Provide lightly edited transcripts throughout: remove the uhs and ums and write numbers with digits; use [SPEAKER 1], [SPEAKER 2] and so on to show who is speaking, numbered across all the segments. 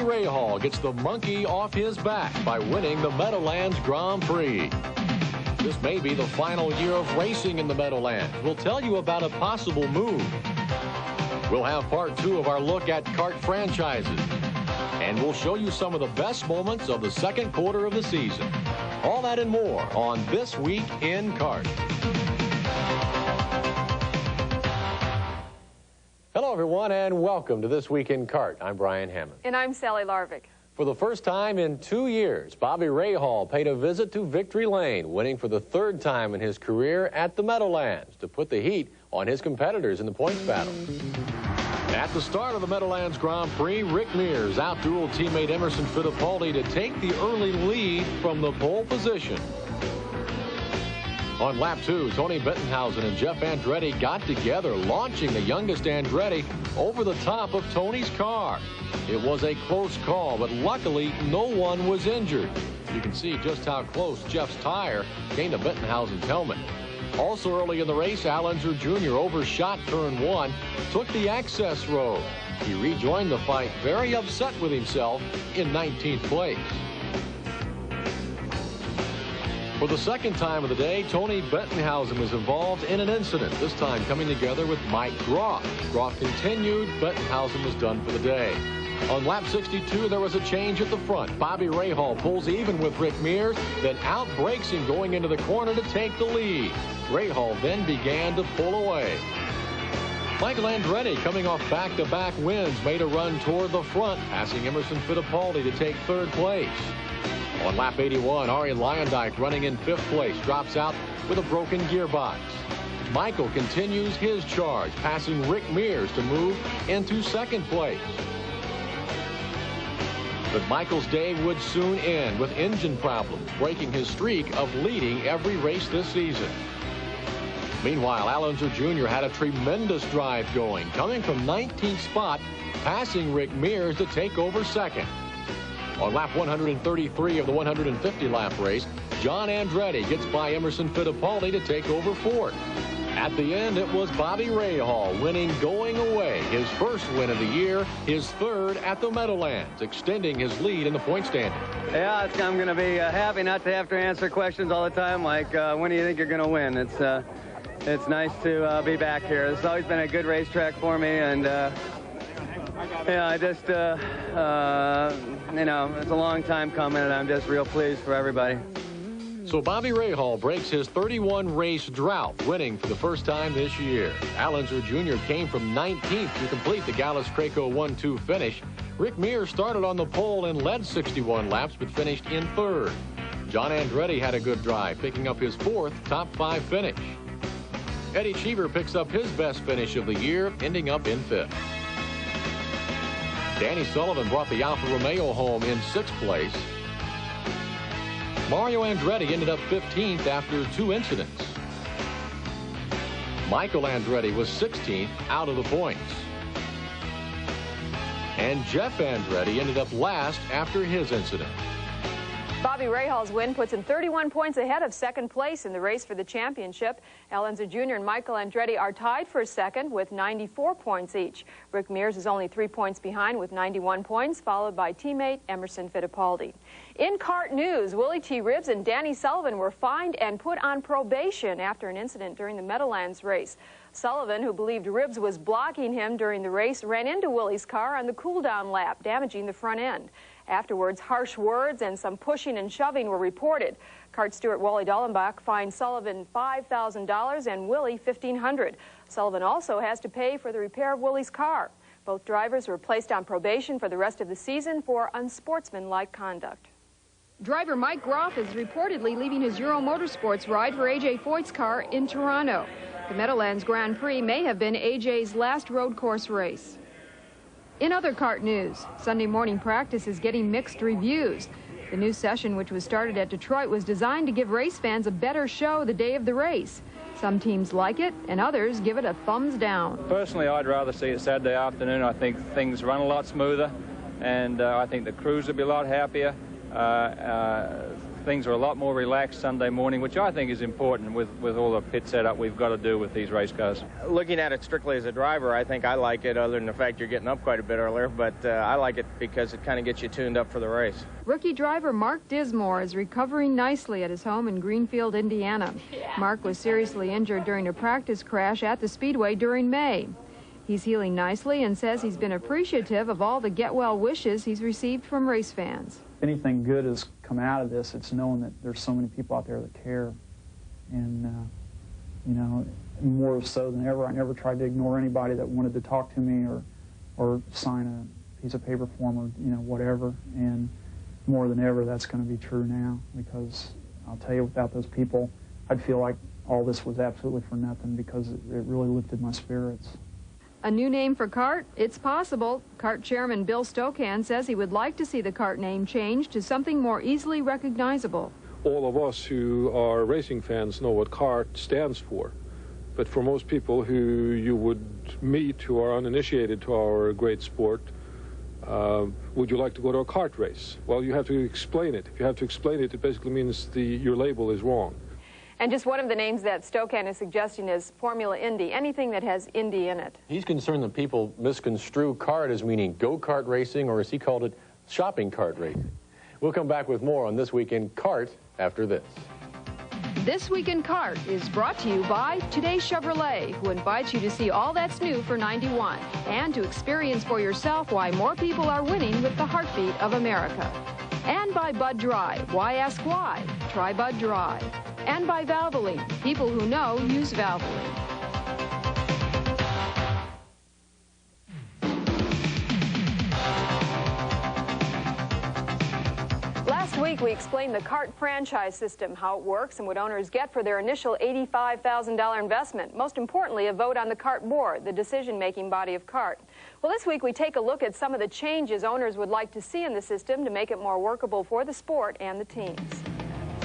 [SPEAKER 1] Rahal gets the monkey off his back by winning the Meadowlands Grand Prix. This may be the final year of racing in the Meadowlands. We'll tell you about a possible move. We'll have part 2 of our look at kart franchises. And we'll show you some of the best moments of the second quarter of the season. All that and more on This Week in Kart. Hello, everyone, and welcome to This Week in Kart. I'm Brian Hammond.
[SPEAKER 2] And I'm Sally Larvick.
[SPEAKER 1] For the first time in 2 years, Bobby Rahal paid a visit to Victory Lane, winning for the 3rd time in his career at the Meadowlands to put the heat on his competitors in the points battle. At the start of the Meadowlands Grand Prix, Rick Mears out-dueled teammate Emerson Fittipaldi to take the early lead from the pole position. On lap 2, Tony Bettenhausen and Jeff Andretti got together, launching the youngest Andretti over the top of Tony's car. It was a close call, but luckily no one was injured. You can see just how close Jeff's tire came to Bettenhausen's helmet. Also early in the race, Al Unser Jr. overshot turn 1, took the access road. He rejoined the fight very upset with himself in 19th place. For the second time of the day, Tony Bettenhausen was involved in an incident, this time coming together with Mike Groff. Groff continued. Bettenhausen was done for the day. On lap 62, there was a change at the front. Bobby Rahal pulls even with Rick Mears, then outbrakes him going into the corner to take the lead. Rahal then began to pull away. Michael Andretti, coming off back-to-back wins, made a run toward the front, passing Emerson Fittipaldi to take 3rd place. On lap 81, Arie Luyendyk, running in 5th place, drops out with a broken gearbox. Michael continues his charge, passing Rick Mears to move into 2nd place. But Michael's day would soon end with engine problems, breaking his streak of leading every race this season. Meanwhile, Al Unser Jr. had a tremendous drive going, coming from 19th spot, passing Rick Mears to take over 2nd. On lap 133 of the 150-lap race, John Andretti gets by Emerson Fittipaldi to take over 4th. At the end, it was Bobby Rahal winning going away, his 1st win of the year, his 3rd at the Meadowlands, extending his lead in the point standing.
[SPEAKER 3] Yeah, I'm going to be happy not to have to answer questions all the time like, when do you think you're going to win? It's nice to be back here. It's always been a good racetrack for me, and yeah, I just, you know, it's a long time coming, and I'm just real pleased for everybody.
[SPEAKER 1] So Bobby Rahal breaks his 31-race drought, winning for the first time this year. Al Unser Jr. came from 19th to complete the Gallus-Craco 1-2 finish. Rick Mears started on the pole and led 61 laps, but finished in 3rd. John Andretti had a good drive, picking up his 4th top 5 finish. Eddie Cheever picks up his best finish of the year, ending up in 5th. Danny Sullivan brought the Alfa Romeo home in 6th place. Mario Andretti ended up 15th after 2 incidents. Michael Andretti was 16th out of the points. And Jeff Andretti ended up last after his incident.
[SPEAKER 2] Bobby Rahal's win puts him 31 points ahead of 2nd place in the race for the championship. Al Unser Jr. and Michael Andretti are tied for 2nd with 94 points each. Rick Mears is only 3 points behind with 91 points, followed by teammate Emerson Fittipaldi. In kart news, Willie T. Ribbs and Danny Sullivan were fined and put on probation after an incident during the Meadowlands race. Sullivan, who believed Ribbs was blocking him during the race, ran into Willie's car on the cool-down lap, damaging the front end. Afterwards, harsh words and some pushing and shoving were reported. Kart steward Wally Dallenbach fined Sullivan $5,000 and Willie $1,500. Sullivan also has to pay for the repair of Willie's car. Both drivers were placed on probation for the rest of the season for unsportsmanlike conduct. Driver Mike Groff is reportedly leaving his Euro Motorsports ride for A.J. Foyt's car in Toronto. The Meadowlands Grand Prix may have been A.J.'s last road course race. In other kart news, Sunday morning practice is getting mixed reviews. The new session, which was started at Detroit, was designed to give race fans a better show the day of the race. Some teams like it, and others give it a thumbs down.
[SPEAKER 4] Personally, I'd rather see it Saturday afternoon. I think things run a lot smoother, and I think the crews would be a lot happier. things are a lot more relaxed Sunday morning, which I think is important with all the pit setup we've got to do with these race cars.
[SPEAKER 5] Looking at it strictly as a driver, I think I like it, other than the fact you're getting up quite a bit earlier, but I like it because it kind of gets you tuned up for the race.
[SPEAKER 2] Rookie driver Mark Dismore is recovering nicely at his home in Greenfield, Indiana. Mark was seriously injured during a practice crash at the Speedway during May. He's healing nicely and says he's been appreciative of all the get-well wishes he's received from race fans.
[SPEAKER 6] If anything good has come out of this, it's knowing that there's so many people out there that care. And, you know, more so than ever, I never tried to ignore anybody that wanted to talk to me or sign a piece of paper form or, you know, whatever. And more than ever, that's going to be true now, because I'll tell you, without those people, I'd feel like all this was absolutely for nothing, because it really lifted my spirits.
[SPEAKER 2] A new name for CART? It's possible. CART chairman Bill Stokan says he would like to see the CART name changed to something more easily recognizable.
[SPEAKER 7] All of us who are racing fans know what CART stands for. But for most people who you would meet who are uninitiated to our great sport, would you like to go to a kart race? Well, you have to explain it. If you have to explain it, it basically means your label is wrong.
[SPEAKER 2] And just one of the names that Stokan is suggesting is Formula Indy, anything that has Indy in it.
[SPEAKER 1] He's concerned that people misconstrue kart as meaning go-kart racing, or as he called it, shopping cart racing. We'll come back with more on This Week in Kart after this.
[SPEAKER 2] This Week in Kart is brought to you by Today Chevrolet, who invites you to see all that's new for 91 and to experience for yourself why more people are winning with the heartbeat of America. And by Bud Dry. Why ask why? Try Bud Dry. And by Valvoline. People who know use Valvoline. Last week we explained the CART franchise system, how it works and what owners get for their initial $85,000 investment. Most importantly, a vote on the CART board, the decision-making body of CART. Well, this week we take a look at some of the changes owners would like to see in the system to make it more workable for the sport and the teams.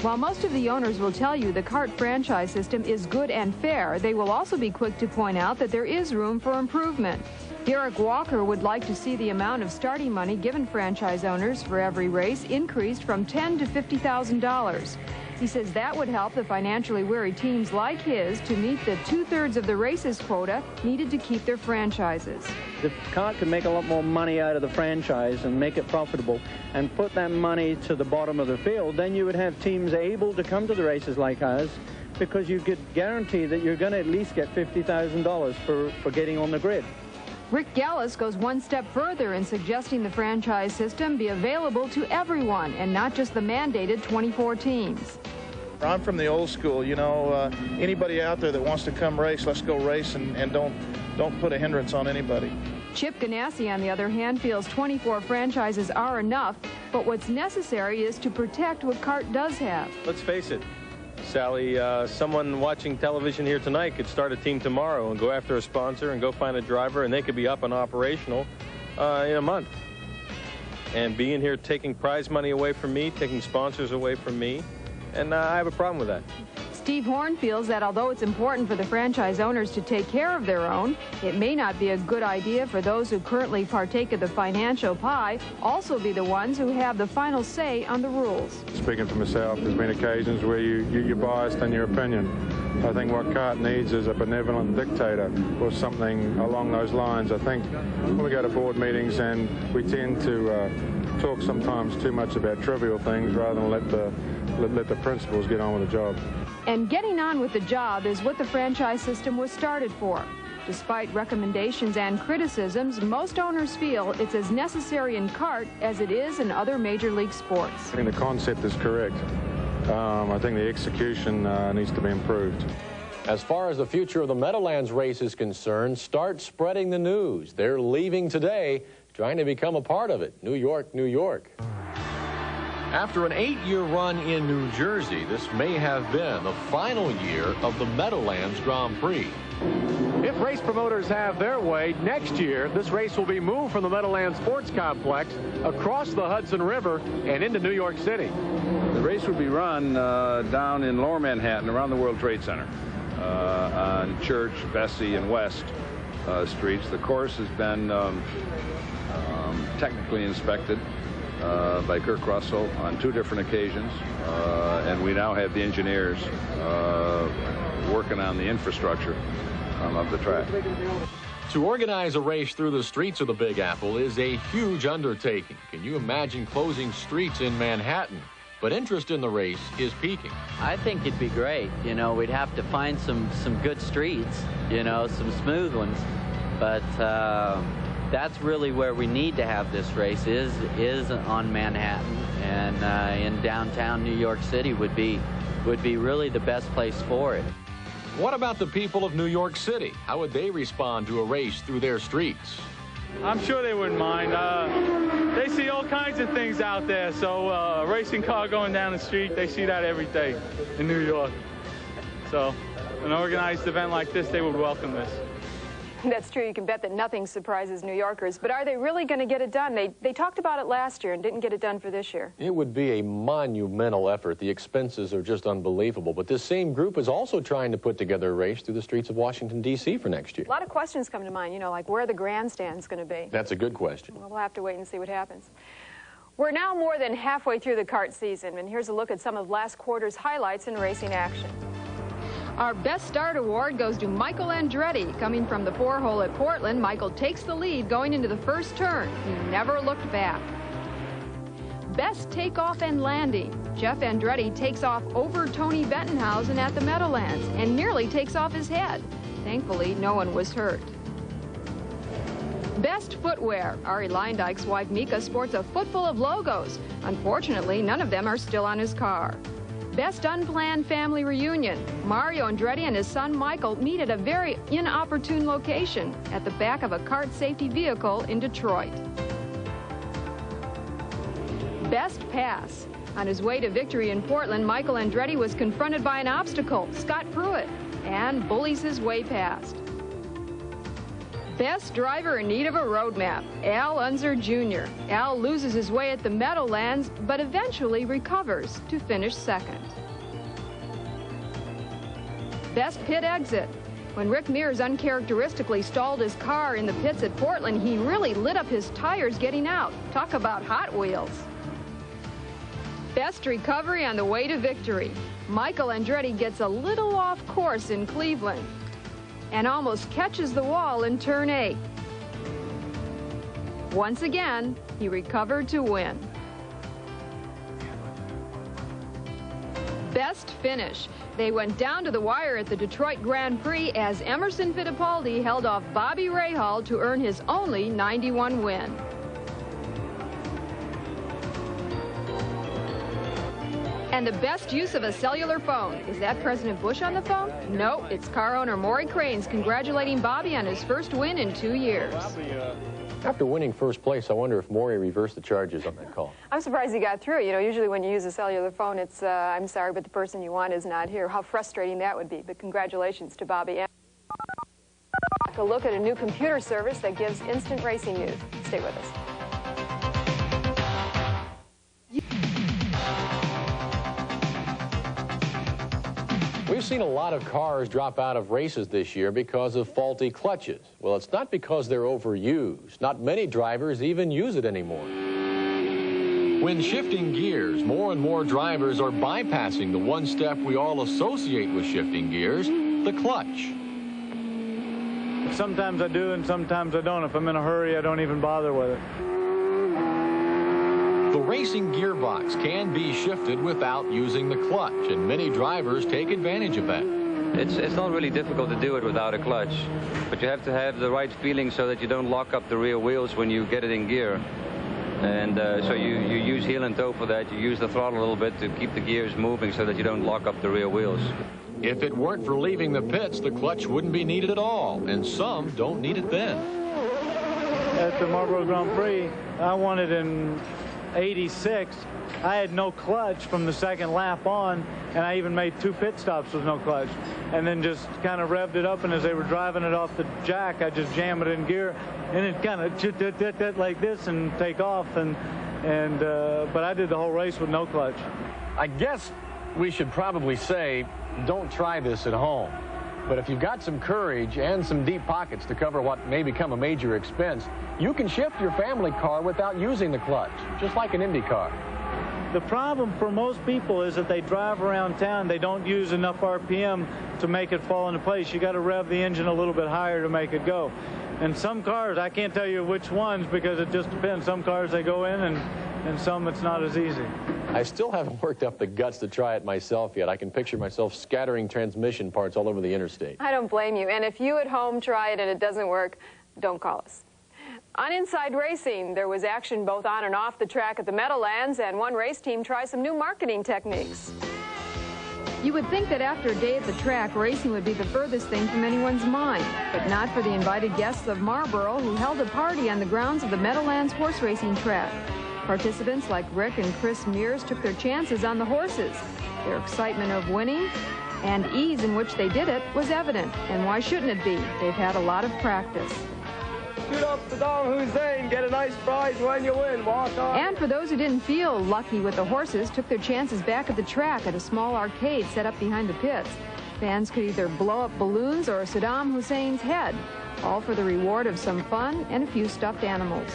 [SPEAKER 2] While most of the owners will tell you the CART franchise system is good and fair, they will also be quick to point out that there is room for improvement. Derek Walker would like to see the amount of starting money given franchise owners for every race increased from $10,000 to $50,000. He says that would help the financially weary teams like his to meet the 2/3 of the races quota needed to keep their franchises.
[SPEAKER 8] If CART could make a lot more money out of the franchise and make it profitable and put that money to the bottom of the field, then you would have teams able to come to the races like ours, because you could guarantee that you're going to at least get $50,000 for getting on the grid.
[SPEAKER 2] Rick Gallis goes one step further in suggesting the franchise system be available to everyone and not just the mandated 24 teams.
[SPEAKER 9] I'm from the old school, you know, anybody out there that wants to come race, let's go race, and don't put a hindrance on anybody.
[SPEAKER 2] Chip Ganassi, on the other hand, feels 24 franchises are enough, but what's necessary is to protect what CART does have.
[SPEAKER 10] Let's face it, Sally, someone watching television here tonight could start a team tomorrow and go after a sponsor and go find a driver, and they could be up and operational in a month. And being here taking prize money away from me, taking sponsors away from me, and I have a problem with that.
[SPEAKER 2] Steve Horn feels that although it's important for the franchise owners to take care of their own, it may not be a good idea for those who currently partake of the financial pie also be the ones who have the final say on the rules.
[SPEAKER 7] Speaking for myself, there's been occasions where you're biased in your opinion. I think what CART needs is a benevolent dictator or something along those lines. I think when we go to board meetings and we tend to talk sometimes too much about trivial things rather than let the principals get on with the job.
[SPEAKER 2] And getting on with the job is what the franchise system was started for. Despite recommendations and criticisms, most owners feel it's as necessary in CART as it is in other major league sports.
[SPEAKER 7] I think the concept is correct. I think the execution needs to be improved.
[SPEAKER 1] As far as the future of the Meadowlands race is concerned, start spreading the news. They're leaving today, trying to become a part of it. New York, New York. After an 8-year run in New Jersey, this may have been the final year of the Meadowlands Grand Prix. If race promoters have their way, next year this race will be moved from the Meadowlands Sports Complex across the Hudson River and into New York City.
[SPEAKER 11] The race will be run down in Lower Manhattan around the World Trade Center on Church, Vesey, and West streets. The course has been technically inspected, by Kirk Russell on 2 different occasions, and we now have the engineers working on the infrastructure of the track.
[SPEAKER 1] To organize a race through the streets of the Big Apple is a huge undertaking. Can you imagine closing streets in Manhattan? But interest in the race is peaking.
[SPEAKER 12] I think it'd be great. You know, we'd have to find some good streets, you know, some smooth ones. But that's really where we need to have this race is on Manhattan, and in downtown New York City would be really the best place for it.
[SPEAKER 1] What about the people of New York City? How would they respond to a race through their streets?
[SPEAKER 13] I'm sure they wouldn't mind. They see all kinds of things out there, so a racing car going down the street, they see that every day in New York. So an organized event like this, they would welcome this.
[SPEAKER 2] That's true. You can bet that nothing surprises New Yorkers. But are they really going to get it done? They talked about it last year and didn't get it done for this year.
[SPEAKER 1] It would be a monumental effort. The expenses are just unbelievable. But this same group is also trying to put together a race through the streets of Washington, D.C. for next year.
[SPEAKER 2] A lot of questions come to mind, you know, like where are the grandstands going to be?
[SPEAKER 1] That's a good question.
[SPEAKER 2] Well, we'll have to wait and see what happens. We're now more than halfway through the kart season, and here's a look at some of last quarter's highlights in racing action.
[SPEAKER 14] Our Best Start award goes to Michael Andretti. Coming from the 4-hole at Portland, Michael takes the lead going into the first turn. He never looked back. Best Takeoff and Landing. Jeff Andretti takes off over Tony Bettenhausen at the Meadowlands and nearly takes off his head. Thankfully, no one was hurt. Best Footwear. Ari Leindike's wife Mika sports a foot full of logos. Unfortunately, none of them are still on his car. Best Unplanned Family Reunion. Mario Andretti and his son Michael meet at a very inopportune location at the back of a kart safety vehicle in Detroit. Best Pass. On his way to victory in Portland, Michael Andretti was confronted by an obstacle, Scott Pruitt, and bullies his way past. Best driver in need of a roadmap, Al Unser Jr. Al loses his way at the Meadowlands, but eventually recovers to finish second. Best pit exit. When Rick Mears uncharacteristically stalled his car in the pits at Portland, he really lit up his tires getting out. Talk about Hot Wheels. Best recovery on the way to victory. Michael Andretti gets a little off course in Cleveland and almost catches the wall in turn 8. Once again, he recovered to win. Best finish. They went down to the wire at the Detroit Grand Prix as Emerson Fittipaldi held off Bobby Rahal to earn his only 91 win. And the best use of a cellular phone. Is that President Bush on the phone? No, it's car owner Maury Cranes congratulating Bobby on his first win in 2 years.
[SPEAKER 1] After winning first place, I wonder if Maury reversed the charges on that call.
[SPEAKER 2] I'm surprised he got through. You know, usually when you use a cellular phone, it's, I'm sorry, but the person you want is not here. How frustrating that would be. But congratulations to Bobby. And a look at a new computer service that gives instant racing news. Stay with us.
[SPEAKER 1] We've seen a lot of cars drop out of races this year because of faulty clutches. Well, it's not because they're overused. Not many drivers even use it anymore. When shifting gears, more and more drivers are bypassing the one step we all associate with shifting gears, the clutch.
[SPEAKER 13] Sometimes I do and sometimes I don't. If I'm in a hurry, I don't even bother with it.
[SPEAKER 1] The racing gearbox can be shifted without using the clutch, and many drivers take advantage of that.
[SPEAKER 15] It's not really difficult to do it without a clutch, but you have to have the right feeling so that you don't lock up the rear wheels when you get it in gear. And so you use heel and toe for that. You use the throttle a little bit to keep the gears moving so that you don't lock up the rear wheels.
[SPEAKER 1] If it weren't for leaving the pits, the clutch wouldn't be needed at all, and some don't need it then.
[SPEAKER 13] At the Marlboro Grand Prix, I won it in '86. I had no clutch from the second lap on, and I even made 2 pit stops with no clutch, and then just kind of revved it up, and as they were driving it off the jack, I just jammed it in gear, and it kind of like this and take off, but I did the whole race with no clutch.
[SPEAKER 1] I guess we should probably say, don't try this at home. But if you've got some courage and some deep pockets to cover what may become a major expense, you can shift your family car without using the clutch, just like an Indy car.
[SPEAKER 13] The problem for most people is that they drive around town, they don't use enough RPM to make it fall into place. You got to rev the engine a little bit higher to make it go. And some cars, I can't tell you which ones because it just depends. Some cars they go in and some it's not as easy.
[SPEAKER 1] I still haven't worked up the guts to try it myself yet. I can picture myself scattering transmission parts all over the interstate.
[SPEAKER 2] I don't blame you. And if you at home try it and it doesn't work, don't call us. On Inside Racing, there was action both on and off the track at the Meadowlands, and one race team tries some new marketing techniques.
[SPEAKER 14] You would think that after a day at the track, racing would be the furthest thing from anyone's mind, but not for the invited guests of Marlboro, who held a party on the grounds of the Meadowlands horse racing track. Participants like Rick and Chris Mears took their chances on the horses. Their excitement of winning and ease in which they did it was evident, and why shouldn't it be? They've had a lot of practice.
[SPEAKER 16] Shoot up Saddam Hussein, get a nice prize when you win, walk on.
[SPEAKER 14] And for those who didn't feel lucky with the horses, took their chances back at the track at a small arcade set up behind the pits. Fans could either blow up balloons or Saddam Hussein's head, all for the reward of some fun and a few stuffed animals.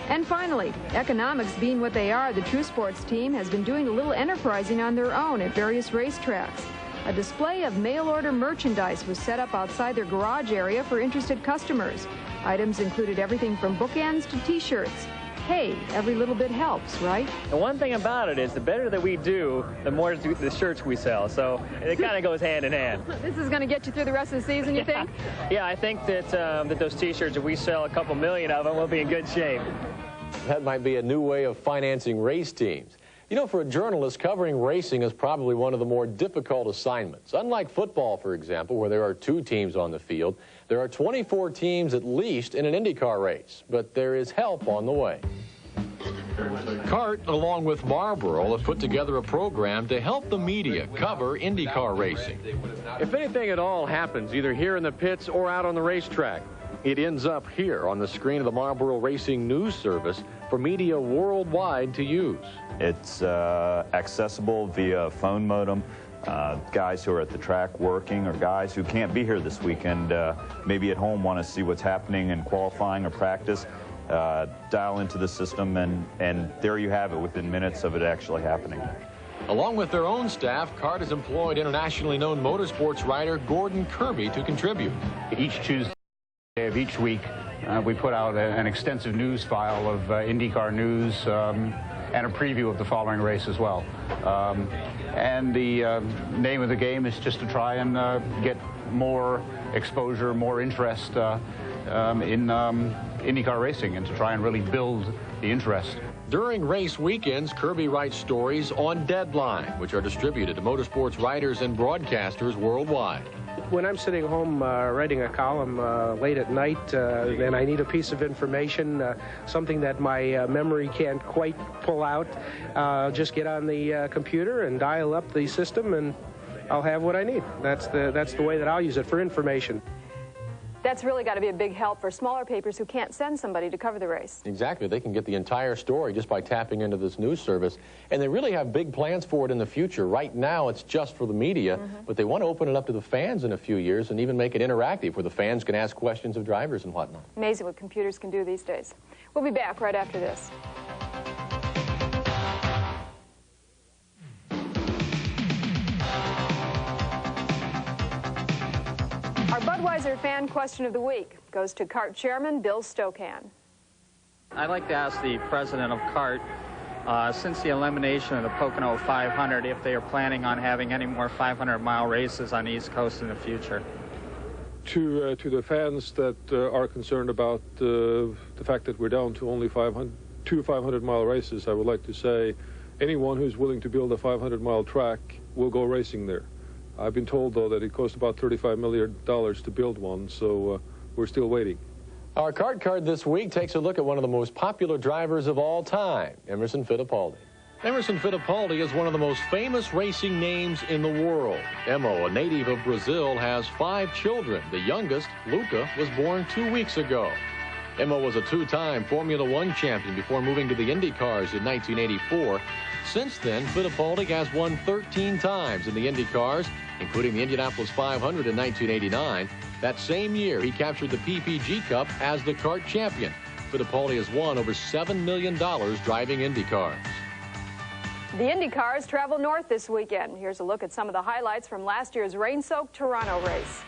[SPEAKER 14] And finally, economics being what they are, the True Sports team has been doing a little enterprising on their own at various racetracks. A display of mail-order merchandise was set up outside their garage area for interested customers. Items included everything from bookends to T-shirts. Hey, every little bit helps, right?
[SPEAKER 17] The one thing about it is the better that we do, the more the shirts we sell. So it kind of goes hand in hand.
[SPEAKER 2] This is going to get you through the rest of the season, you think?
[SPEAKER 17] Yeah, I think that, that those T-shirts, if we sell a couple million of them, we'll be in good shape.
[SPEAKER 1] That might be a new way of financing race teams. You know, for a journalist, covering racing is probably one of the more difficult assignments. Unlike football, for example, where there are 2 teams on the field, there are 24 teams at least in an IndyCar race, but there is help on the way. CART, along with Marlboro, have put together a program to help the media cover IndyCar racing. If anything at all happens, either here in the pits or out on the racetrack, it ends up here on the screen of the Marlboro Racing News Service for media worldwide to use.
[SPEAKER 18] It's accessible via phone modem. Guys who are at the track working or guys who can't be here this weekend, maybe at home want to see what's happening in qualifying or practice, dial into the system and there you have it within minutes of it actually happening.
[SPEAKER 1] Along with their own staff, CART has employed internationally known motorsports writer Gordon Kirby to contribute.
[SPEAKER 19] Each Tuesday of each week, we put out an extensive news file of IndyCar news and a preview of the following race as well. And the name of the game is just to try and get more exposure, more interest in IndyCar racing and to try and really build the interest.
[SPEAKER 1] During race weekends, Kirby writes stories on Deadline, which are distributed to motorsports writers and broadcasters worldwide.
[SPEAKER 20] When I'm sitting home writing a column late at night and I need a piece of information, something that my memory can't quite pull out, just get on the computer and dial up the system and I'll have what I need. That's the way that I'll use it for information.
[SPEAKER 2] That's really got to be a big help for smaller papers who can't send somebody to cover the race.
[SPEAKER 1] Exactly. They can get the entire story just by tapping into this news service. And they really have big plans for it in the future. Right now, it's just for the media, but they want to open it up to the fans in a few years and even make it interactive where the fans can ask questions of drivers and whatnot.
[SPEAKER 2] Amazing what computers can do these days. We'll be back right after this. Our Budweiser fan question of the week goes to CART chairman Bill Stokan.
[SPEAKER 21] I'd like to ask the president of CART, since the elimination of the Pocono 500, if they are planning on having any more 500-mile races on the East Coast in the future.
[SPEAKER 7] To the fans that are concerned about the fact that we're down to only 2 500-mile races, I would like to say anyone who's willing to build a 500-mile track will go racing there. I've been told, though, that it costs about $35 million to build one, so we're still waiting.
[SPEAKER 1] Our CART card this week takes a look at one of the most popular drivers of all time, Emerson Fittipaldi. Emerson Fittipaldi is one of the most famous racing names in the world. Emo, a native of Brazil, has 5 children. The youngest, Luca, was born 2 weeks ago. Emma was a two-time Formula One champion before moving to the IndyCars in 1984. Since then, Fittipaldi has won 13 times in the IndyCars, including the Indianapolis 500 in 1989. That same year, he captured the PPG Cup as the kart champion. Fittipaldi has won over $7 million driving IndyCars.
[SPEAKER 2] The IndyCars travel north this weekend. Here's a look at some of the highlights from last year's rain-soaked Toronto race.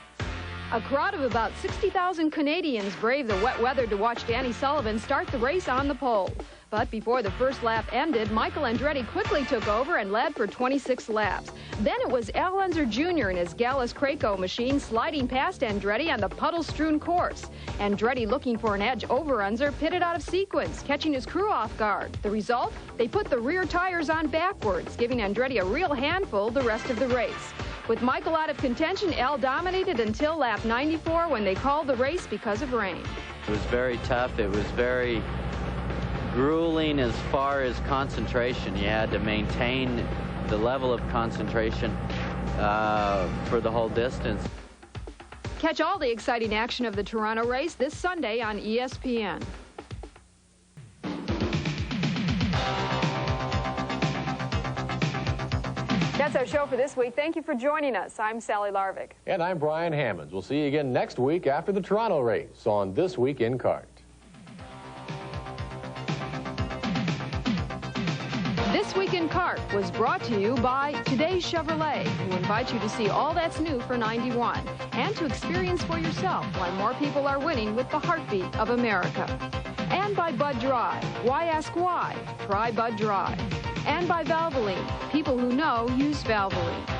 [SPEAKER 14] A crowd of about 60,000 Canadians braved the wet weather to watch Danny Sullivan start the race on the pole. But before the first lap ended, Michael Andretti quickly took over and led for 26 laps. Then it was Al Unser Jr. in his Gallus Craco machine sliding past Andretti on the puddle-strewn course. Andretti, looking for an edge over Unser, pitted out of sequence, catching his crew off guard. The result? They put the rear tires on backwards, giving Andretti a real handful the rest of the race. With Michael out of contention, Al dominated until lap 94 when they called the race because of rain.
[SPEAKER 12] It was very tough. It was very grueling as far as concentration. You had to maintain the level of concentration for the whole distance.
[SPEAKER 14] Catch all the exciting action of the Toronto race this Sunday on ESPN.
[SPEAKER 2] That's our show for this week. Thank you for joining us. I'm Sally Larvick.
[SPEAKER 1] And I'm Brian Hammons. We'll see you again next week after the Toronto race on This Week in Kart.
[SPEAKER 14] This Week in Kart was brought to you by Today's Chevrolet, who invite you to see all that's new for 91 and to experience for yourself why more people are winning with the heartbeat of America. And by Bud Dry. Why ask why? Try Bud Dry. And by Valvoline. People who know use Valvoline.